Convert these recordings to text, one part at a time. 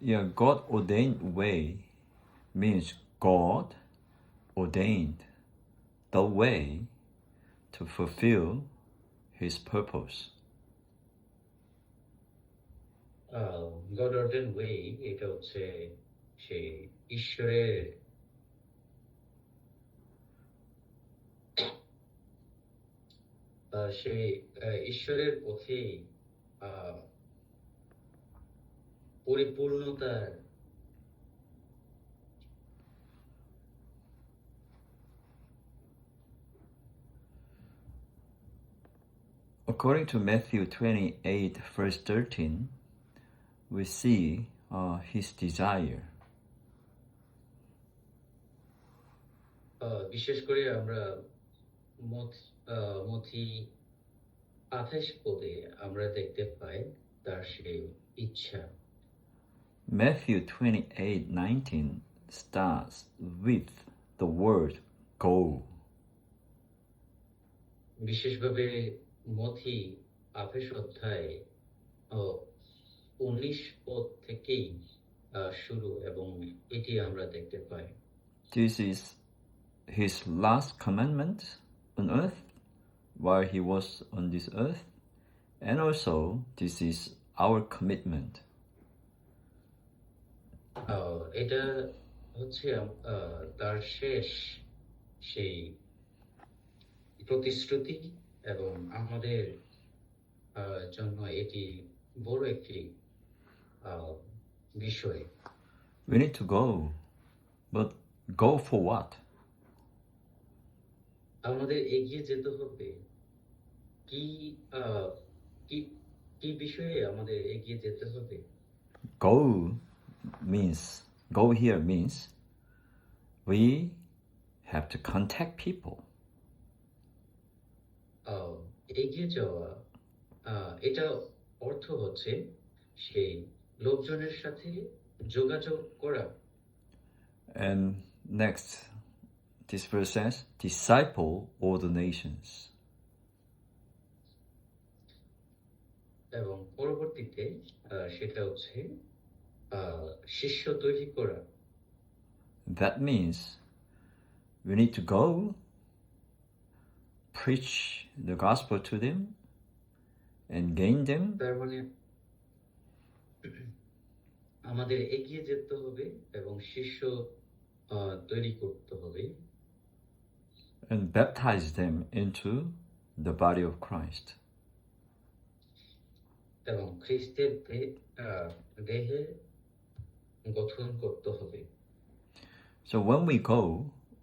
Yeah, God ordained way means God ordained the way to fulfill His purpose. God ordain way এটা হচ্ছে সেই ঈশ্বরের সেই ঈশ্বরের পথেই পরিপূর্ণতার According to Matthew 28, verse 13, we see His desire. বিশেষ করে আমরা মথি 28 পদে আমরা দেখতে পাই তার সেই ইচ্ছা। Matthew 28:19 starts with the word go. বিশেষভাবে মথি 28 অধ্যায় 19 পদ থেকেই শুরু এবং এটি আমরা দেখতে পাই। This is His last commandment on earth while He was on this earth, and also this is our commitment. এটা হচ্ছে তার শেষ সেই প্রতিশ্রুতি এবং আমাদের জন্য এটি বড় একটি বিষয়। We need to go, but go for what? আমাদের এগিয়ে যেতে হবে কি কি বিষয়ে আমাদের এগিয়ে যেতে হবে? Go here means we have to contact people. এগিয়ে যাওয়া এটা অর্থ হচ্ছে সেই লোকজনের সাথে যোগাযোগ করা। And next, this verse says, disciple all the nations. এবং পরবর্তীতে সেটা হচ্ছে শিষ্য তৈরি করা। That means we need to go, preach the gospel to them, and gain them. তার মানে আমাদের এগিয়ে যেতে হবে এবং শিষ্য তৈরি করতে হবে and baptize them into the body of Christ. এবং খ্রিস্টের দেহে গঠন করতে হবে। So when we go,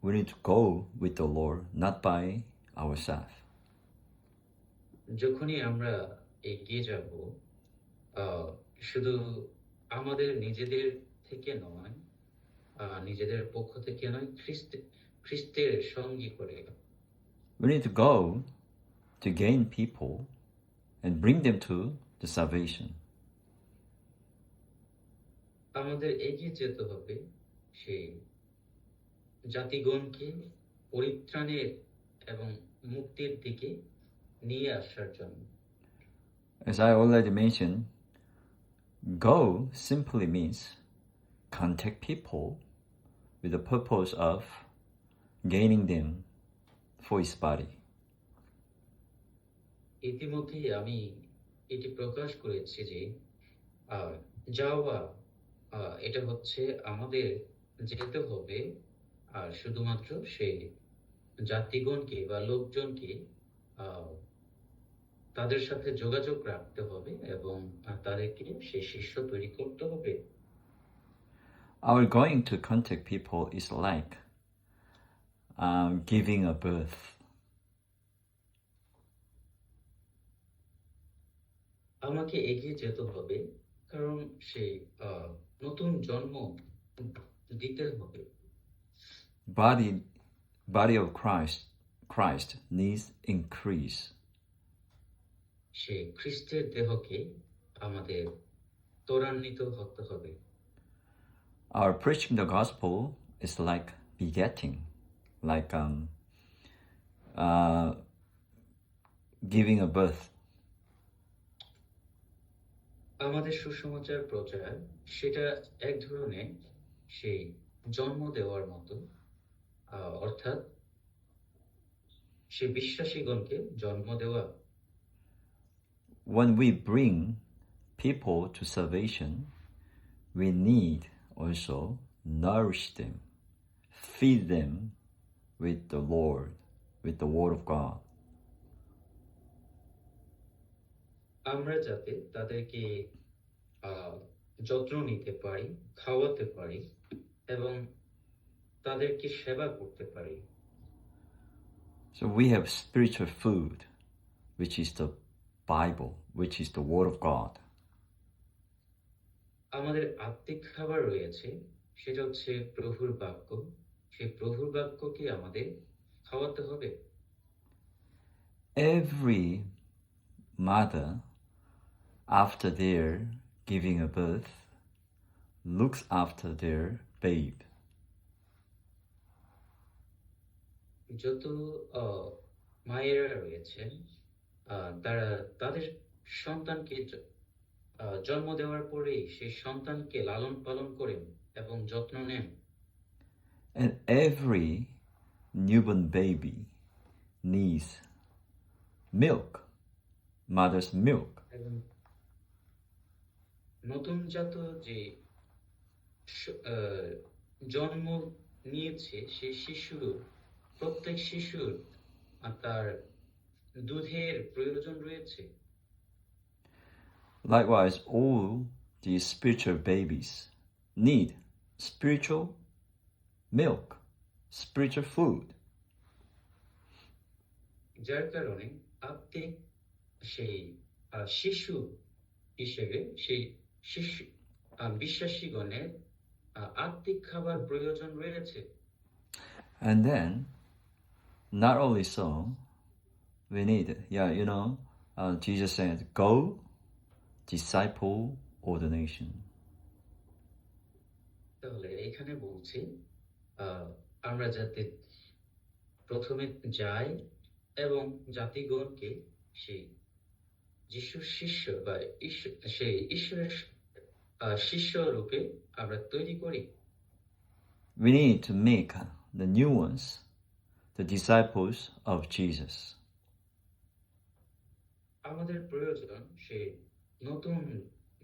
we need to go with the Lord, not by ourselves. যখনই আমরা এগিয়ে যাব শুধু আমাদের নিজেদের থেকে নয়, নিজেদের পক্ষ থেকে নয়, খ্রিস্টের সঙ্গী করে। We need to go to gain people and bring them to the salvation. আমাদের এগিয়ে যেতে হবে সেই জাতিগণকে পরিত্রাণের এবং মুক্তির দিকে নিয়ে আসার জন্য। As I already mentioned, go simply means contact people with the purpose of gaining them for His body. ইতিমধ্যে আমি এটি প্রকাশ করেছি যে যাওয়া এটা হচ্ছে আমাদের যেতে হবে শুধুমাত্র সেই জাতিগণকে বা লোকজনকে তাদের সাথে যোগাযোগ রাখতে হবে এবং তাদেরকে সেই শিষ্য তৈরি করতে হবে। Our going to contact people is like giving a birth. আমাকে এগিয়ে যেতে হবে কারণ সেই নতুন জন্ম দিতে হবে। Body of Christ needs increase. সেই খ্রিস্টের দেহকে আমাদের ত্বরান্বিত হতে হবে। Our preaching the gospel is like begetting, like giving a birth. আমাদের সুসমাচার প্রচার সেটা এক ধরনের সেই জন্ম দেওয়ার মতো, অর্থাৎ সে বিশ্বাসীগণকে জন্ম দেওয়া। When we bring people to salvation, we need also nourish them, feed them with the Lord, with the Word of God. আমরা যাতে তাদেরকে যত্ন নিতে পারি, খাওয়াতে পারি এবং তাদেরকে সেবা করতে পারি। So we have spiritual food, which is the Bible, which is the Word of God. আমাদের আত্মিক খাবার রয়েছে, সেটা হচ্ছে প্রভুর বাক্য। সেই প্রভুর বাক্যকে আমাদের খাওয়াতে হবে। Every mother, after their giving a birth, looks after their babe. যত মায়েরা রয়েছেন, তারা তাদের সন্তানকে জন্ম দেওয়ার পরেই সেই সন্তানকে লালন পালন করেন এবং যত্ন নেন। And every newborn baby needs milk, mother's milk. এবং নতুন জাত যে জন্ম নিয়েছে সেই শিশুর, প্রত্যেক শিশুর তার দুধের প্রয়োজন রয়েছে। Likewise, all these spiritual babies need spiritual milk, spiritual food. যার কারণে আত্মিক সেই শিশু হিসেবে সেই শিশু বিশ্বাসীগণের আত্মিক খাবার প্রয়োজন রয়েছে। And then, not only so, we need, Jesus said, go, disciple all the nation. তাহলে এখানে বলছি আমরা যাতে প্রথমে যাই এবং জাতিগণকে সেই যিশুর শিষ্য বা সেই ঈশ্বরের শিষ্য রূপে আমরা তৈরি করি। We need to make the new ones the disciples of Jesus. আমাদের প্রয়োজন সেই নতুন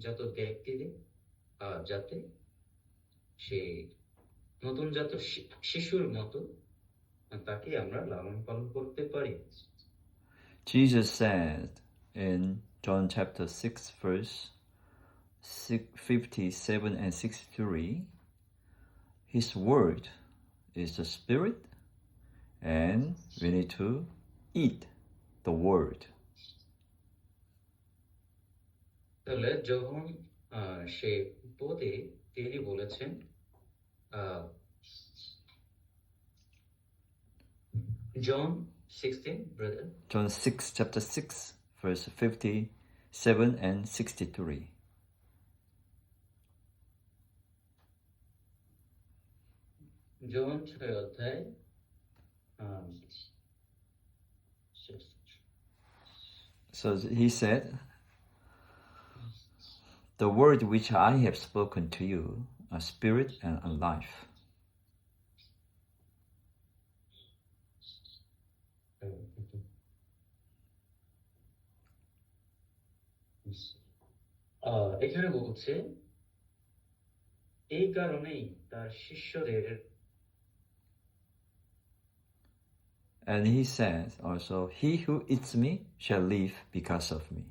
জাত ব্যক্তিদের যাতে সেই নতুন জাত শিশুর মতো তাকে আমরা লালন পালন করতে পারি। Jesus said in John chapter 6 verse 57 and 63, His word is the spirit and we need to eat the word. তাহলে যখন সে পদে তিনি বলেছেন John 16, brother. John 6, chapter 6, verse 57 and 63. John 6 অধ্যায় So he said, the word which I have spoken to you are spirit and are life. এখানে বলছে এই কারণেই তার শিষ্যদের And he says also, he who eats me shall live because of me.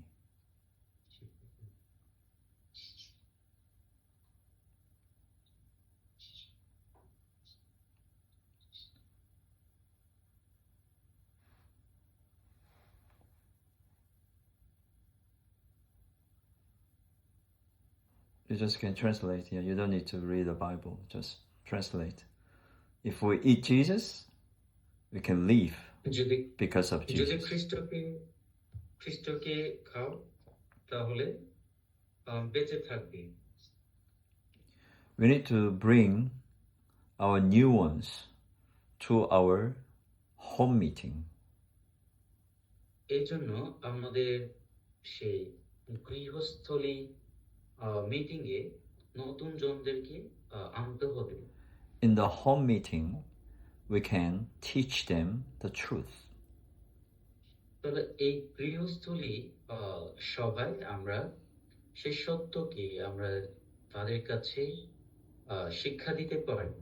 You just can translate here. You don't need to read the Bible. Just translate. If we eat Jesus, we can live because of Jesus. যদি খ্রিস্টকে খাও তাহলে বেঁচে থাকবে। We need to bring our new ones to our home meeting. এই জন্য আমাদের সেই গৃহস্থলী মিটিংয়ে নতুন জনদেরকে আনতে হবে। In the home meeting, we can teach them the truth. তাহলে এই গৃহস্থলী সভায় আমরা সে সত্যকে আমরা তাদের কাছে শিক্ষা দিতে পারি।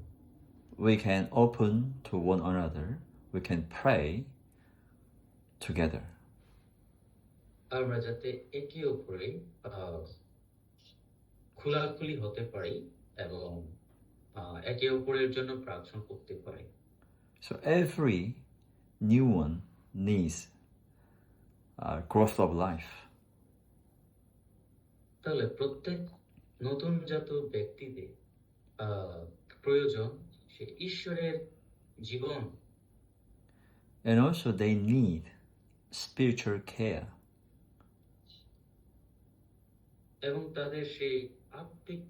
We can open to one another. We can pray together. আমরা যাতে একে অপরে খোলাখুলি হতে পারি এবং একে অপরের জন্য প্রার্থনা করতে পারি। So every new one needs growth of life. তাহলে প্রত্যেক নতুন জাত ব্যক্তিদের প্রয়োজন সে ঈশ্বরের জীবন, And also they need spiritual care. এবং তাদের সেই আত্মিক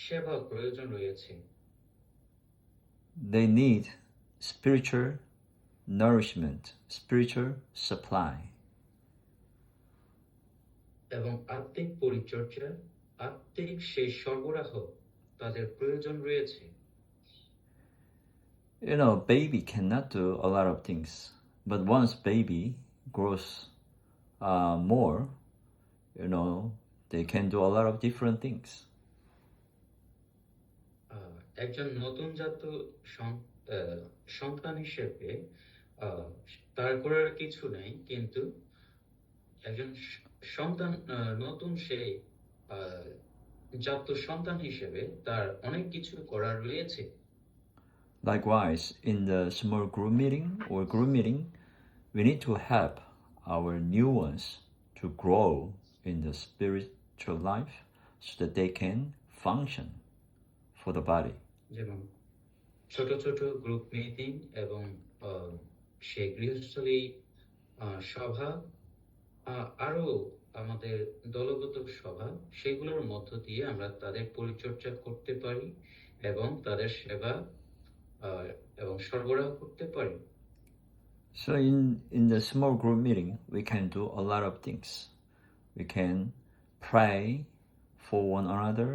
সেবা প্রয়োজন রয়েছে। They need spiritual nourishment, spiritual supply. এবং আত্মিক পরিচর্যা, আত্মিক সেই সরবরাহ তাদের প্রয়োজন রয়েছে। You know, baby cannot do a lot of things, but once baby grows more, you know, they can do a lot of different things. একজন নতুন জাত সন্তান হিসেবে তার করার কিছু নেই, কিন্তু একজন সন্তান নতুন সেই জাত সন্তান হিসেবে তার অনেক কিছু করার রয়েছে। Likewise, in the small group meeting, we need to help our new ones to grow in the spiritual life so that they can function for the body. যেমন ছোট ছোট গ্রুপ মিটিং এবং সেই গৃহস্থলী সভা, আরো আমাদের দলগত সভা, সেগুলোর মধ্য দিয়ে আমরা তাদের পরিচর্যা করতে পারি এবং তাদের সেবা এবং সরবরাহ করতে পারি। So in the small group meeting, we can do a lot of things. We can pray for one another.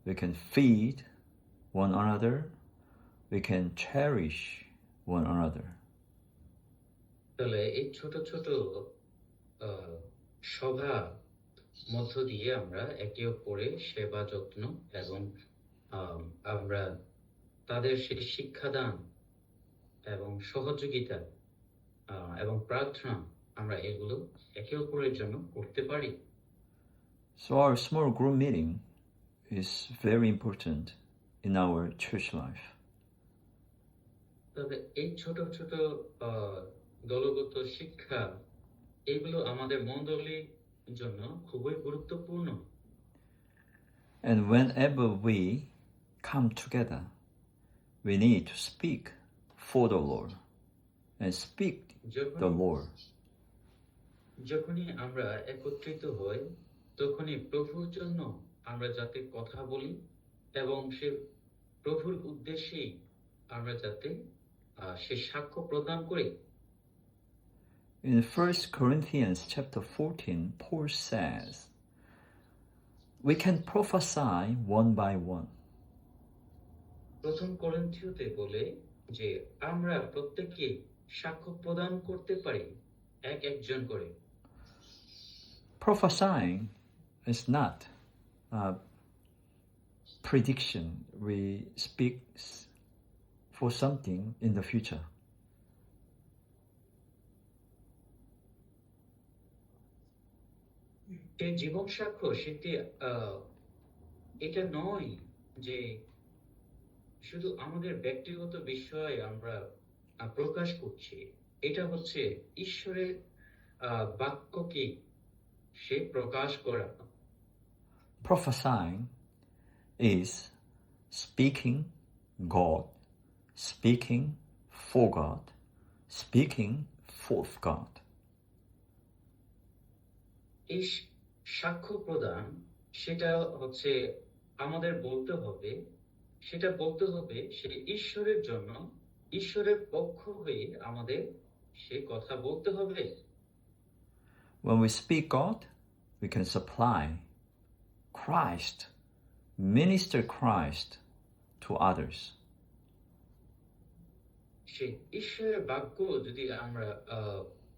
We can feed one another. We can cherish one another. তাহলে এই ছোট ছোট সভা মধ্য দিয়ে আমরা একে অপরের সেবা যত্ন এবং আমরা তাদের সেই শিক্ষাদান এবং সহযোগিতা এবং প্রার্থনা আমরা এগুলো একে অপরের জন্য করতে পারি। So our small group meeting is very important in our church life. তবে এই ছোট ছোট দলগত শিক্ষা এগুলো আমাদের মণ্ডলীর জন্য খুবই গুরুত্বপূর্ণ। And whenever we come together, we need to speak for the Lord and speak the Lord. যখনই আমরা একত্রিত হই, তখনই প্রভুর জন্য আমরা যাতে কথা বলি এবং সে প্রভুর উদ্দেশ্যেই আমরা যাতে সে সাক্ষ্য প্রদান করি। In 1 Corinthians chapter 14, Paul says, we can prophesy one by one. প্রথম করিন্থীয়তে বলে যে আমরা প্রত্যেককে সাক্ষ্য প্রদান করতে পারি একজন করে। Prophesying is not a prediction. We speak for something in the future. যে জীবন সাক্ষ্য সেটি এটা নয় যে শুধু আমাদের ব্যক্তিগত বিষয়ে আমরা প্রকাশ করছি, এটা হচ্ছে ঈশ্বরের বাক্যকে সে প্রকাশ করা। Prophesying is speaking God, speaking for God, speaking for God. এই সাক্ষ্য প্রদান সেটা হচ্ছে আমাদের বলতে হবে, সেটা বলতে হবে সে ঈশ্বরের জন্য, ঈশ্বরের পক্ষ হয়ে আমাদের সে কথা বলতে হবে। When we speak God, we can supply Christ, minister Christ to others. সেই ঈশ্বরের বাক্য যদি আমরা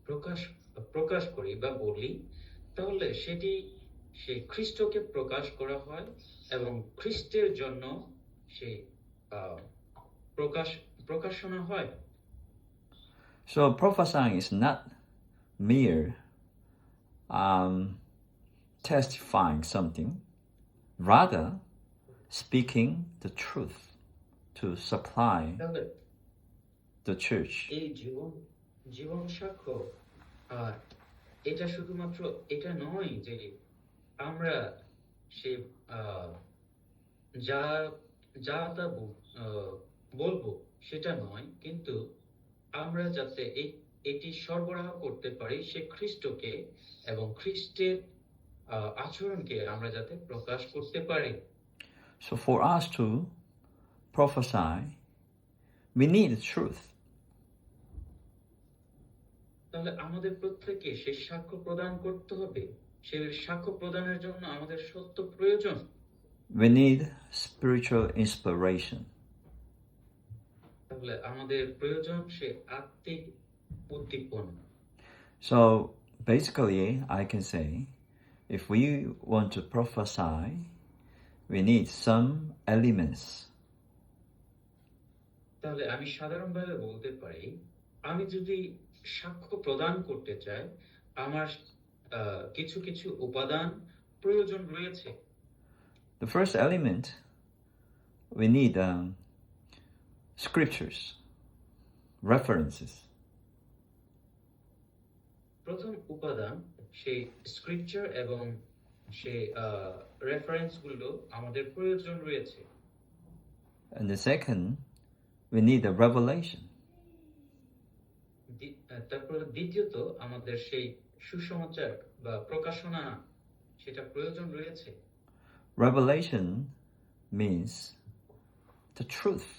প্রকাশ প্রকাশ করি বা বলি, তাহলে সেটি সেই খ্রিস্টকে প্রকাশ করা হয় এবং খ্রিস্টের জন্য সেই আহ, প্রকাশনা হয়। So prophesying is not mere testifying something, rather speaking the truth to supply তাহলে the church. এই জীবন সাক্ষ্য আহ, এটা শুধুমাত্র এটা নয় যে আমরা সে আহ, যা যা তা বলবো সেটা নয়, কিন্তু আমরা যাতে এটি সরবরাহ করতে পারি সে খ্রিস্টকে এবং খ্রিস্টের আচরণকে আমরা যাতে প্রকাশ করতে পারি। So for us to prophesy, we need the truth. তাহলে আমাদের প্রত্যেককে সে সাক্ষ্য প্রদান করতে হবে। সে সাক্ষ্য প্রদানের জন্য আমাদের সত্য প্রয়োজন। We need spiritual inspiration. তাহলে আমাদের প্রয়োজন সে আত্মিক উদ্দীপনা। So basically, I can say, if we want to prophesy, we need some elements. তাহলে আমি সাধারণভাবে বলতে পারি, আমি যদি সাক্ষ্য প্রদান করতে চাই, আমার কিছু কিছু উপাদান প্রয়োজন রয়েছে। The first element, we need scriptures, references. প্রথম উপাদান সেই স্ক্রিপচার এবং সেই রেফারেন্সগুলো আমাদের প্রয়োজন রয়েছে। And the second, we need a revelation. তারপর দ্বিতীয়ত আমাদের সেই সুসমাচার বা প্রকাশনা সেটা প্রয়োজন রয়েছে। Revelation means the truth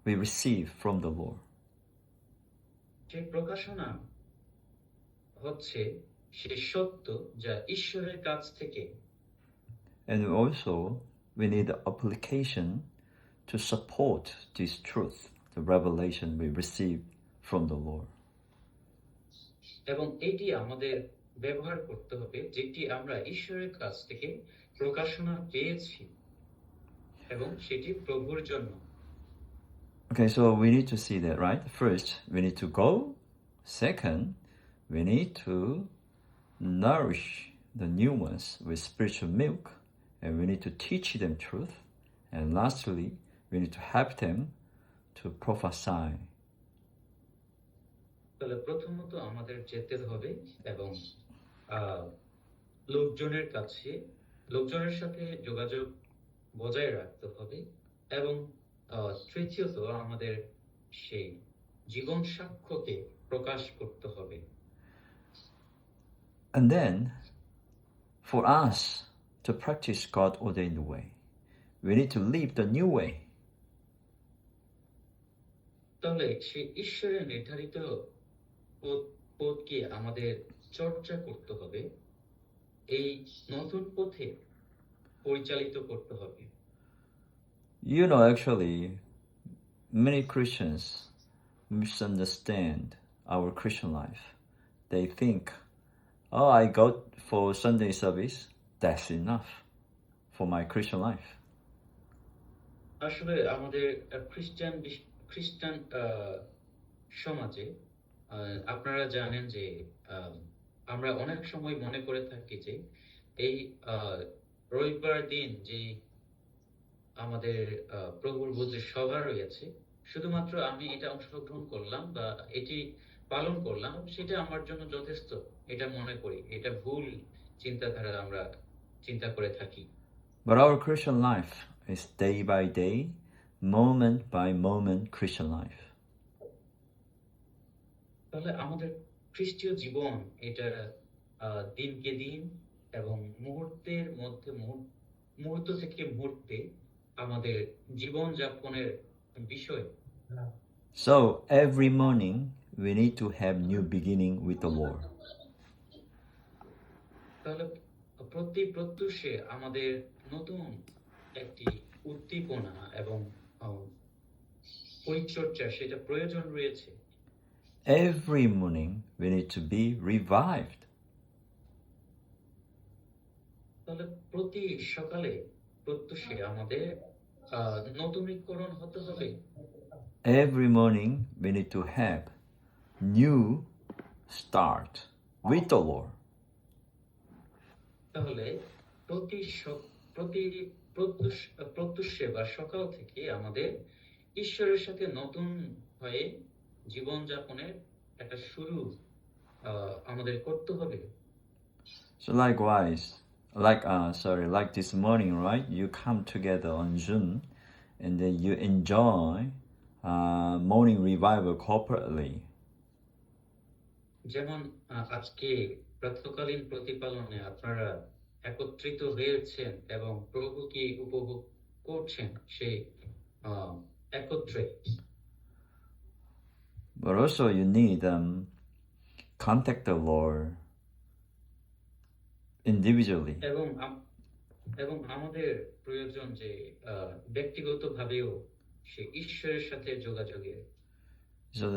we receive from the Lord. সেই প্রকাশনা হচ্ছে সেই সত্য যা ঈশ্বরের কাছ থেকে। And also, we need the application to support this truth, the revelation we receive from the Lord. এবং এটি আমাদের ব্যবহার করতে হবে যেটি আমরা ঈশ্বরের কাছ থেকে প্রকাশনা পেয়েছি এবং সেটি প্রভুর জন্য। Okay, so we need to see that, right? First, we need to go. Second, we need to nourish the new ones with spiritual milk, and we need to teach them truth. And lastly, we need to help them to prophesy. তাহলে প্রথমত আমাদের যেতে হবে এবং লোকজনের সাথে যোগাযোগ বজায় রাখতে হবে এবং তৃতীয়ত আমাদের সেই জীবন সাক্ষ্যকে প্রকাশ করতে হবে। And then, for us to practice God-ordained way, we need to live the new way. তাহলে সেই ঈশ্বরের নির্ধারিত পথকে আমাদের চর্চা করতে হবে, এই নতুন পথে পরিচালিত করতে হবে। You know, actually, many Christians misunderstand our Christian life. They think, oh, I go for Sunday service, that's enough for my Christian life. আসলে আমাদের খ্রিস্টান সমাজে আপনারা জানেন যে আমরা অনেক সময় মনে করে থাকি যে এই রবিবার দিন যে আমাদের প্রভুর ভোজের সভা রয়েছে, শুধুমাত্র আমি এটা অংশগ্রহণ করলাম বা এটি পালন করলাম, সেটা আমার জন্য যথেষ্ট, এটা মনে করি। এটা ভুল চিন্তাধারা আমরা চিন্তা করে থাকি। But our Christian life is day by day, moment by moment Christian life. তাহলে আমাদের খ্রিস্টীয় জীবন এটা দিনকে দিন এবং মুহূর্তের মধ্যে মুহূর্ত থেকে মুহূর্তে আমাদের জীবন যাপনের বিষয়। So every morning we need to have new beginning with the Lord. তাহলে প্রতি প্রত্যুষে আমাদের নতুন একটি উদ্দীপনা এবং আহ, পরিচর্যা সেটা প্রয়োজন রয়েছে। Every morning we need to be revived. তাহলে প্রতি সকালে প্রত্যুষে আমাদের নতুনীকরণ হতে হবে। Every morning we need to have new start with the Lord. তাহলে প্রতি প্রত্যুষে বা সকাল থেকে আমাদের ঈশ্বরের সাথে নতুন হয়ে জীবনযাপনের একটা শুরু আমাদের করতে হবে। So likewise, like this morning, right? You come together on Zoom, and then you enjoy morning revival corporately. যেমন আজকে প্রাতঃকালীন প্রতিপালনে আপনারা একত্রিত হয়েছেন এবং প্রভুকে উপভোগ করছেন সেই একত্রে। But also you need contact the Lord individually. এবং আমাদের প্রয়োজন যে ব্যক্তিগতভাবেও সে ঈশ্বরের সাথে যোগাযোগের। So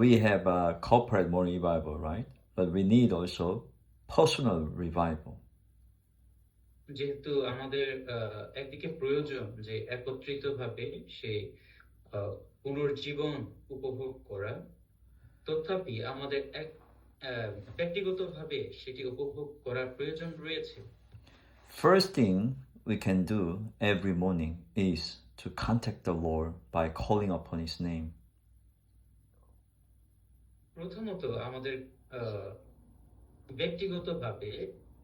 we have a corporate morning revival, right? But we need also personal revival. যেহেতু আমাদের একদিকে প্রয়োজন যে একত্রিতভাবে সেই পুনর্জীবন উপভোগ করা, তথাপি আমাদের ব্যক্তিগতভাবে সেটি উপভোগ করার প্রয়োজন রয়েছে। First thing we can do every morning is to contact the Lord by calling upon His name. প্রথমত আমাদের ব্যক্তিগতভাবে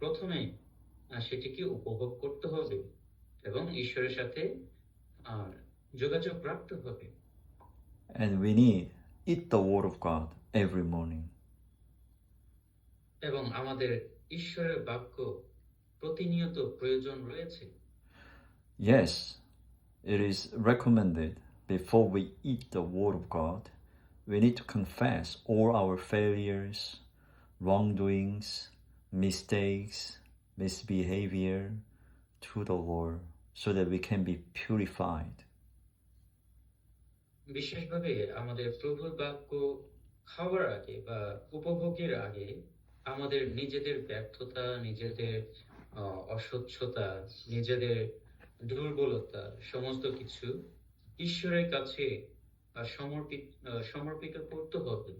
প্রথমে সেটিকে উপভোগ করতে হবে এবং ঈশ্বরের সাথে যোগাযোগ রাখতে হবে। And we need eat the Word of God every morning. এবং আমাদের ঈশ্বরের বাক্য প্রতিনিয়ত প্রয়োজন রয়েছে। Yes, it is recommended before we eat the Word of God, we need to confess all our failures, wrongdoings, mistakes, misbehavior to the Lord so that we can be purified. বিশেষভাবে আমাদের প্রভুর বাক্য খাওয়ার আগে বা উপভোগের আগে আমাদের নিজেদের ব্যর্থতা, নিজেদের অস্বচ্ছতা, নিজেদের দুর্বলতা সমস্ত কিছু ঈশ্বরের কাছে সমর্পিত করতে হবে।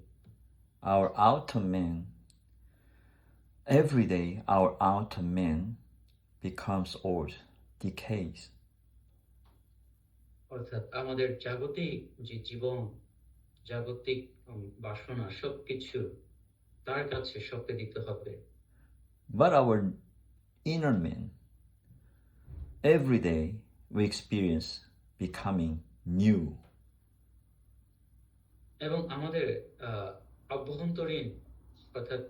Our outer man, every day our outer man becomes old, decays. অর্থাৎ আমাদের জাগতিক যে জীবন, জাগতিক বাসনা সবকিছু তার কাছে সঁপে দিতে হবে। But our inner man, every day we experience becoming new. এবং আমাদের অভ্যন্তরীণ অর্থাৎ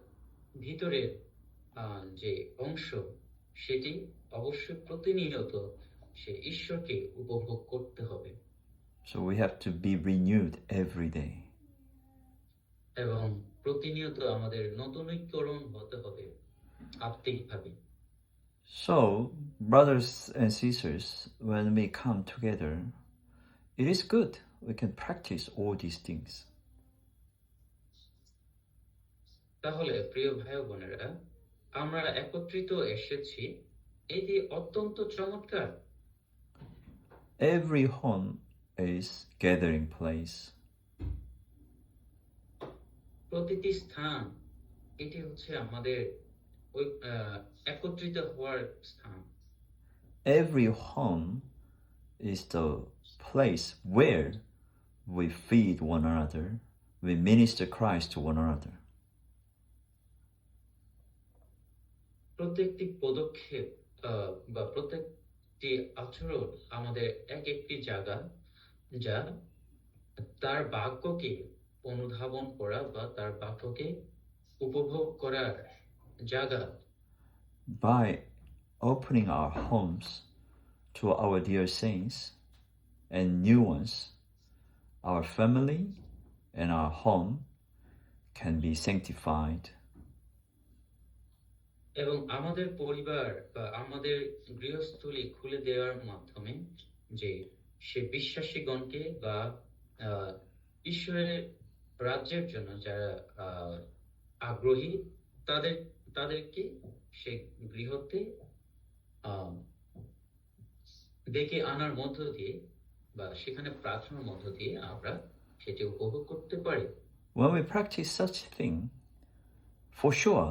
ভিতরের যে অংশ সেটি অবশ্যই প্রতিনিয়ত সে ঈশ্বরকে উপভোগ করতে হবে। So we have to be renewed every day. এবং প্রতিনিয়ত আমাদের নতুনীকরণ হতে হবে আত্মিকভাবে। So, brothers and sisters, when we come together, it is good we can practice all these things. তাহলে প্রিয় ভাই বোনেরা, আমরা একত্রিত এসেছি, এটি অত্যন্ত চমৎকার। Every home is gathering place. প্রতিটি স্থান এটি হচ্ছে আমাদের একত্রিত হওয়ার স্থান। Every home is the place where we feed one another, we minister Christ to one another. প্রত্যেকটি পদক্ষেপ বা প্রত্যেকটি আচরণ আমাদের একটি জায়গা যা তার বাক্যকে অনুধাবন করা বা তার বাক্যকে উপভোগ করার জায়গা। By opening our homes to our dear saints and new ones, our family and our home can be sanctified. এবং আমাদের পরিবার বা আমাদের গৃহস্থলী খুলে দেওয়ার মাধ্যমে যে সে বিশ্বাসীগণকে বা আহ, ঈশ্বরের রাজ্যের জন্য যারা আহ, আগ্রহী তাদের তাদেরকে সে গৃহতে আহ, ডেকে আনার মধ্য দিয়ে বা সেখানে প্রার্থনার মধ্য দিয়ে আমরা সেটি উপভোগ করতে পারি। When we practice such thing, for sure,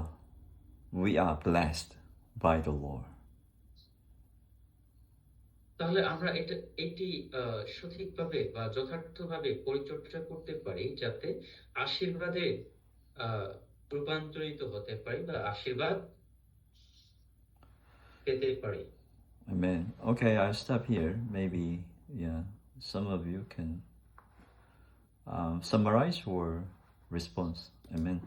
we are blessed by the Lord. তাহলে আমরা এটি সঠিকভাবে বা যথার্থভাবে পরিচর্যা করতে পারি যাতে আশীর্বাদে আহ, রূপান্তরিত হতে পারি বা আশীর্বাদ পেতে পারি। Amen. Okay, I'll stop here. Maybe, yeah, some of you can summarize or response. Amen.